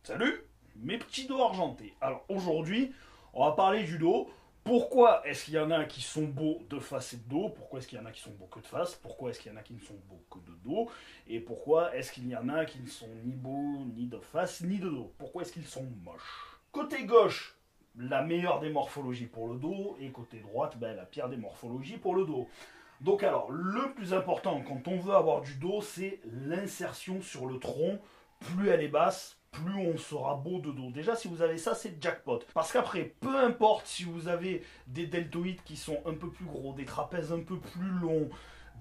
Salut mes petits dos argentés. Alors aujourd'hui, on va parler du dos. Pourquoi est-ce qu'il y en a qui sont beaux de face et de dos? Pourquoi est-ce qu'il y en a qui sont beaux que de face? Pourquoi est-ce qu'il y en a qui ne sont beaux que de dos? Et pourquoi est-ce qu'il y en a qui ne sont ni beaux, ni de face, ni de dos? Pourquoi est-ce qu'ils sont moches? Côté gauche, la meilleure des morphologies pour le dos, et côté droite, la pire des morphologies pour le dos. Donc alors, le plus important quand on veut avoir du dos, c'est l'insertion sur le tronc. Plus elle est basse, plus on sera beau de dos. Déjà, si vous avez ça, c'est jackpot. Parce qu'après, peu importe si vous avez des deltoïdes qui sont un peu plus gros, des trapèzes un peu plus longs,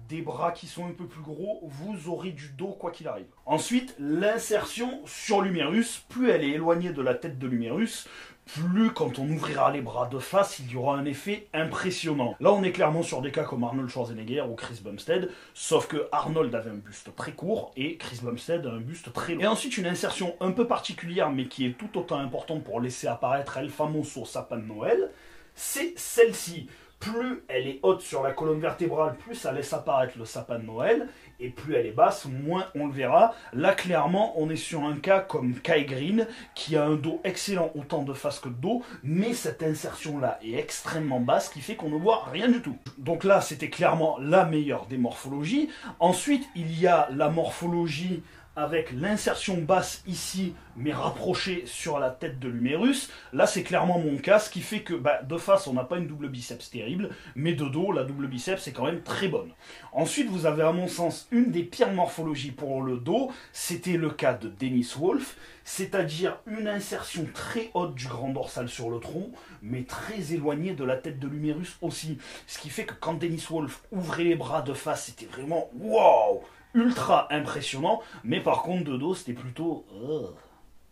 des bras qui sont un peu plus gros, vous aurez du dos quoi qu'il arrive. Ensuite, l'insertion sur l'humérus, plus elle est éloignée de la tête de l'humérus, plus quand on ouvrira les bras de face, il y aura un effet impressionnant. Là, on est clairement sur des cas comme Arnold Schwarzenegger ou Chris Bumstead, sauf que Arnold avait un buste très court et Chris Bumstead a un buste très long. Et ensuite, une insertion un peu particulière, mais qui est tout autant importante pour laisser apparaître El Famoso sapin de Noël, c'est celle-ci. Plus elle est haute sur la colonne vertébrale, plus ça laisse apparaître le sapin de Noël, et plus elle est basse, moins on le verra. Là, clairement, on est sur un cas comme Kai Greene, qui a un dos excellent autant de face que de dos, mais cette insertion-là est extrêmement basse, ce qui fait qu'on ne voit rien du tout. Donc là, c'était clairement la meilleure des morphologies. Ensuite, il y a la morphologie avec l'insertion basse ici, mais rapprochée sur la tête de l'humérus. Là, c'est clairement mon cas, ce qui fait que de face, on n'a pas une double biceps terrible, mais de dos, la double biceps est quand même très bonne. Ensuite, vous avez à mon sens une des pires morphologies pour le dos, c'était le cas de Dennis Wolf, c'est-à-dire une insertion très haute du grand dorsal sur le tronc, mais très éloignée de la tête de l'humérus aussi. Ce qui fait que quand Dennis Wolf ouvrait les bras de face, c'était vraiment wow, ultra impressionnant, mais par contre de dos c'était plutôt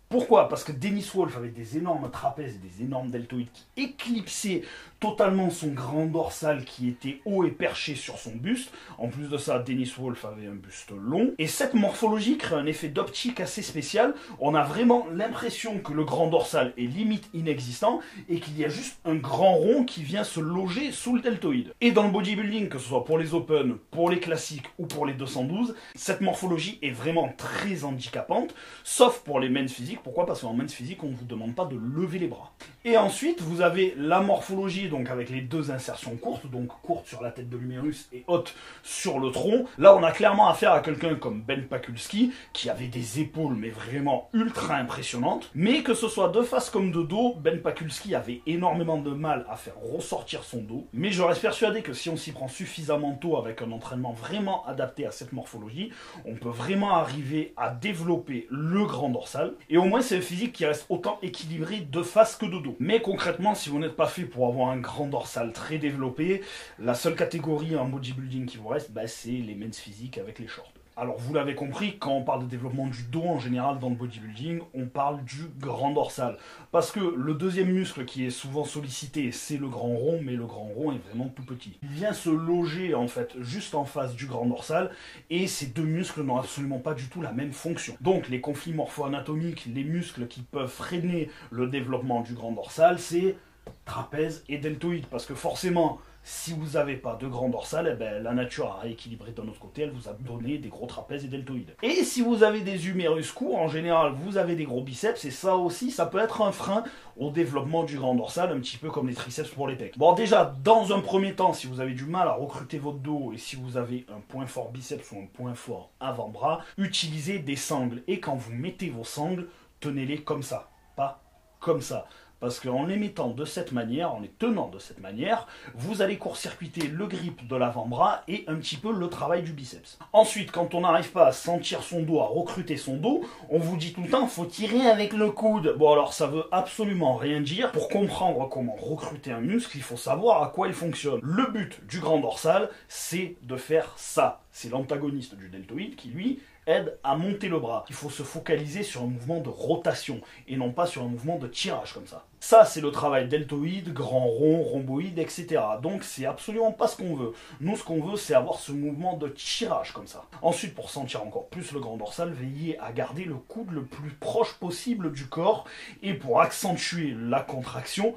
Pourquoi? Parce que Dennis Wolf avait des énormes trapèzes et des énormes deltoïdes qui éclipsaient totalement son grand dorsal qui était haut et perché sur son buste. En plus de ça, Dennis Wolf avait un buste long. Et cette morphologie crée un effet d'optique assez spécial. On a vraiment l'impression que le grand dorsal est limite inexistant et qu'il y a juste un grand rond qui vient se loger sous le deltoïde. Et dans le bodybuilding, que ce soit pour les open, pour les classiques ou pour les 212, cette morphologie est vraiment très handicapante, sauf pour les men's physiques. Pourquoi? Parce qu'en men's physique, on ne vous demande pas de lever les bras. Et ensuite, vous avez la morphologie, donc avec les deux insertions courtes, donc courte sur la tête de l'humérus et haute sur le tronc. Là, on a clairement affaire à quelqu'un comme Ben Pakulski, qui avait des épaules, mais vraiment ultra impressionnantes. Mais que ce soit de face comme de dos, Ben Pakulski avait énormément de mal à faire ressortir son dos. Mais je reste persuadé que si on s'y prend suffisamment tôt avec un entraînement vraiment adapté à cette morphologie, on peut vraiment arriver à développer le grand dorsal. Et au moins, c'est un physique qui reste autant équilibré de face que de dos. Mais concrètement, si vous n'êtes pas fait pour avoir un grand dorsal très développé, la seule catégorie en bodybuilding qui vous reste, c'est les men's physiques avec les shorts. Alors vous l'avez compris, quand on parle de développement du dos en général dans le bodybuilding, on parle du grand dorsal. Parce que le deuxième muscle qui est souvent sollicité, c'est le grand rond, mais le grand rond est vraiment tout petit. Il vient se loger en fait juste en face du grand dorsal, et ces deux muscles n'ont absolument pas du tout la même fonction. Donc les conflits morpho-anatomiques, les muscles qui peuvent freiner le développement du grand dorsal, c'est trapèze et deltoïde. Parce que forcément, si vous n'avez pas de grand dorsal, la nature a équilibré d'un autre côté, elle vous a donné des gros trapèzes et deltoïdes. Et si vous avez des humérus courts, en général, vous avez des gros biceps, et ça aussi, ça peut être un frein au développement du grand dorsal, un petit peu comme les triceps pour les pecs. Bon, déjà, dans un premier temps, si vous avez du mal à recruter votre dos, et si vous avez un point fort biceps ou un point fort avant-bras, utilisez des sangles. Et quand vous mettez vos sangles, tenez-les comme ça, pas comme ça. Parce qu'en les mettant de cette manière, en les tenant de cette manière, vous allez court-circuiter le grip de l'avant-bras et un petit peu le travail du biceps. Ensuite, quand on n'arrive pas à sentir son dos, à recruter son dos, on vous dit tout le temps, faut tirer avec le coude. Bon alors ça veut absolument rien dire. Pour comprendre comment recruter un muscle, il faut savoir à quoi il fonctionne. Le but du grand dorsal, c'est de faire ça. C'est l'antagoniste du deltoïde qui, lui, aide à monter le bras. Il faut se focaliser sur un mouvement de rotation et non pas sur un mouvement de tirage comme ça. Ça, c'est le travail deltoïde, grand rond, rhomboïde, etc. Donc, c'est absolument pas ce qu'on veut. Nous, ce qu'on veut, c'est avoir ce mouvement de tirage comme ça. Ensuite, pour sentir encore plus le grand dorsal, veillez à garder le coude le plus proche possible du corps. Et pour accentuer la contraction,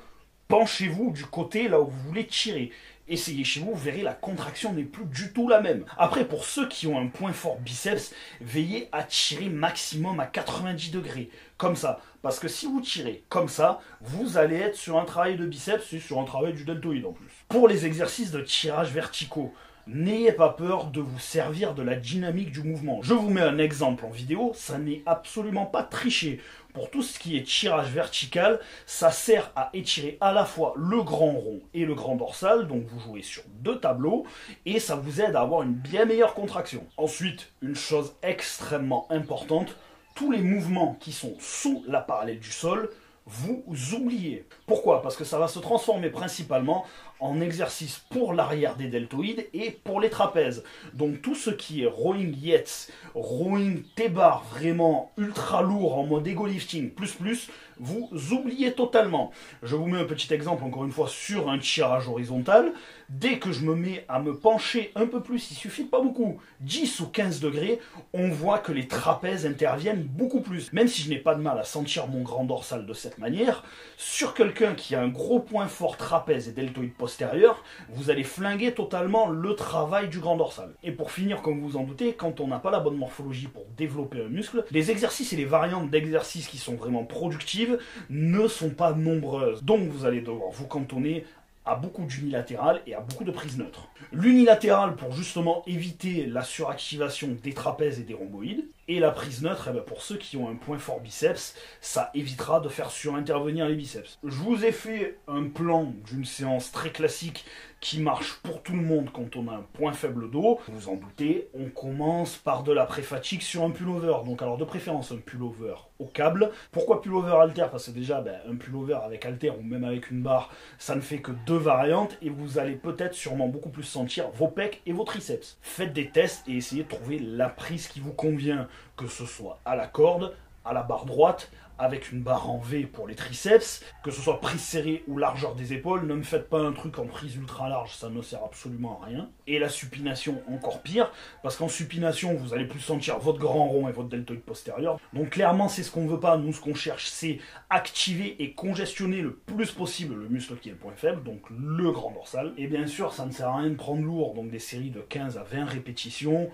penchez-vous du côté là où vous voulez tirer. Essayez chez vous, vous verrez, la contraction n'est plus du tout la même. Après, pour ceux qui ont un point fort biceps, veillez à tirer maximum à 90 degrés, comme ça. Parce que si vous tirez comme ça, vous allez être sur un travail de biceps et sur un travail du deltoïde en plus. Pour les exercices de tirage verticaux, n'ayez pas peur de vous servir de la dynamique du mouvement. Je vous mets un exemple en vidéo, ça n'est absolument pas triché. Pour tout ce qui est tirage vertical, ça sert à étirer à la fois le grand rond et le grand dorsal, donc vous jouez sur 2 tableaux, et ça vous aide à avoir une bien meilleure contraction. Ensuite, une chose extrêmement importante, tous les mouvements qui sont sous la parallèle du sol, vous oubliez. Pourquoi? Parce que ça va se transformer principalement en exercice pour l'arrière des deltoïdes et pour les trapèzes. Donc tout ce qui est rowing yates, rowing T-bar vraiment ultra lourd en mode ego lifting plus, vous oubliez totalement. Je vous mets un petit exemple encore une fois sur un tirage horizontal. Dès que je me mets à me pencher un peu plus, il suffit pas beaucoup, 10 ou 15 degrés, on voit que les trapèzes interviennent beaucoup plus. Même si je n'ai pas de mal à sentir mon grand dorsal de cette manière, sur quelqu'un qui a un gros point fort trapèze et deltoïde postérieur, vous allez flinguer totalement le travail du grand dorsal. Et pour finir, comme vous vous en doutez, quand on n'a pas la bonne morphologie pour développer un muscle, les exercices et les variantes d'exercices qui sont vraiment productives ne sont pas nombreuses. Donc vous allez devoir vous cantonner à beaucoup d'unilatéral et à beaucoup de prises neutres. L'unilatéral pour justement éviter la suractivation des trapèzes et des rhomboïdes, et la prise neutre, eh bien, pour ceux qui ont un point fort biceps, ça évitera de faire surintervenir les biceps. Je vous ai fait un plan d'une séance très classique qui marche pour tout le monde quand on a un point faible dos. Vous vous en doutez, on commence par de la pré-fatigue sur un pullover. Donc alors de préférence un pullover au câble. Pourquoi pullover halter? Parce que déjà un pullover avec halter ou même avec une barre, ça ne fait que 2 variantes et vous allez peut-être sûrement beaucoup plus sentir vos pecs et vos triceps. Faites des tests et essayez de trouver la prise qui vous convient, que ce soit à la corde, à la barre droite, avec une barre en V pour les triceps, que ce soit prise serrée ou largeur des épaules. Ne me faites pas un truc en prise ultra large, ça ne sert absolument à rien. Et la supination encore pire, parce qu'en supination, vous allez plus sentir votre grand rond et votre deltoïde postérieur. Donc clairement, c'est ce qu'on ne veut pas. Nous, ce qu'on cherche, c'est activer et congestionner le plus possible le muscle qui est le point faible, donc le grand dorsal. Et bien sûr, ça ne sert à rien de prendre lourd, donc des séries de 15 à 20 répétitions,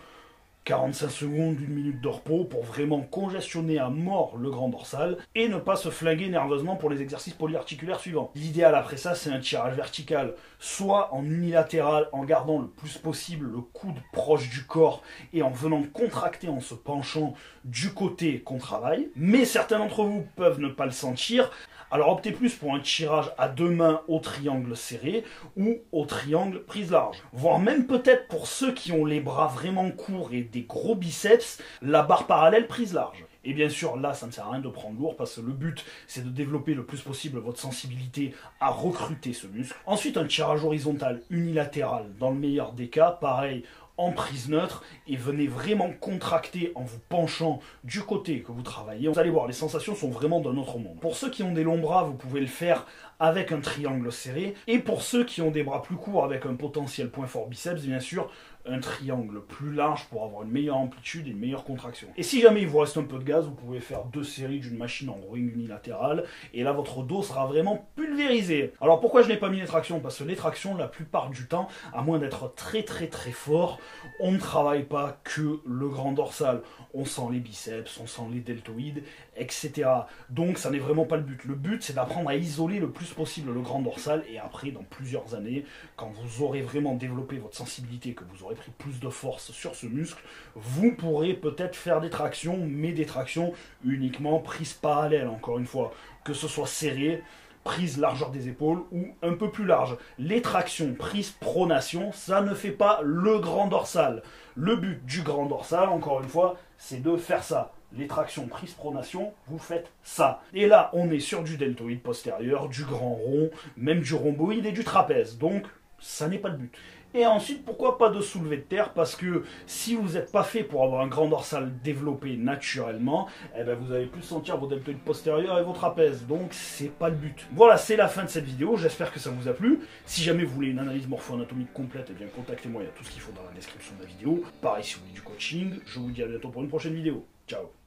45 secondes, 1 minute de repos pour vraiment congestionner à mort le grand dorsal et ne pas se flinguer nerveusement pour les exercices polyarticulaires suivants. L'idéal après ça, c'est un tirage vertical, soit en unilatéral en gardant le plus possible le coude proche du corps et en venant contracter en se penchant du côté qu'on travaille, mais certains d'entre vous peuvent ne pas le sentir. Alors optez plus pour un tirage à 2 mains au triangle serré ou au triangle prise large. Voire même peut-être pour ceux qui ont les bras vraiment courts et des gros biceps, la barre parallèle prise large. Et bien sûr, là, ça ne sert à rien de prendre lourd parce que le but, c'est de développer le plus possible votre sensibilité à recruter ce muscle. Ensuite, un tirage horizontal unilatéral, dans le meilleur des cas, pareil, en prise neutre, et venez vraiment contracter en vous penchant du côté que vous travaillez. Vous allez voir, les sensations sont vraiment d'un autre monde. Pour ceux qui ont des longs bras, vous pouvez le faire avec un triangle serré, et pour ceux qui ont des bras plus courts avec un potentiel point fort biceps, bien sûr, un triangle plus large pour avoir une meilleure amplitude et une meilleure contraction. Et si jamais il vous reste un peu de gaz, vous pouvez faire 2 séries d'une machine en rowing unilatéral, et là votre dos sera vraiment pulvérisé. Alors pourquoi je n'ai pas mis les tractions? Parce que les tractions, la plupart du temps, à moins d'être très fort, on ne travaille pas que le grand dorsal. On sent les biceps, on sent les deltoïdes, etc. Donc ça n'est vraiment pas le but. Le but, c'est d'apprendre à isoler le plus possible le grand dorsal, et après, dans plusieurs années, quand vous aurez vraiment développé votre sensibilité, que vous aurez pris plus de force sur ce muscle, vous pourrez peut-être faire des tractions, mais des tractions uniquement prises parallèles, encore une fois, que ce soit serré, prise largeur des épaules ou un peu plus large. Les tractions prise pronation, ça ne fait pas le grand dorsal. Le but du grand dorsal, encore une fois, c'est de faire ça. Les tractions prise pronation, vous faites ça. Et là, on est sur du deltoïde postérieur, du grand rond, même du rhomboïde et du trapèze. Donc, ça n'est pas le but. Et ensuite, pourquoi pas de soulevé de terre? Parce que si vous n'êtes pas fait pour avoir un grand dorsal développé naturellement, eh ben vous allez plus sentir vos deltoïdes postérieurs et vos trapèzes. Donc, c'est pas le but. Voilà, c'est la fin de cette vidéo. J'espère que ça vous a plu. Si jamais vous voulez une analyse morpho-anatomique complète, eh bien contactez-moi. Il y a tout ce qu'il faut dans la description de la vidéo. Pareil, si vous voulez du coaching, je vous dis à bientôt pour une prochaine vidéo. Ciao.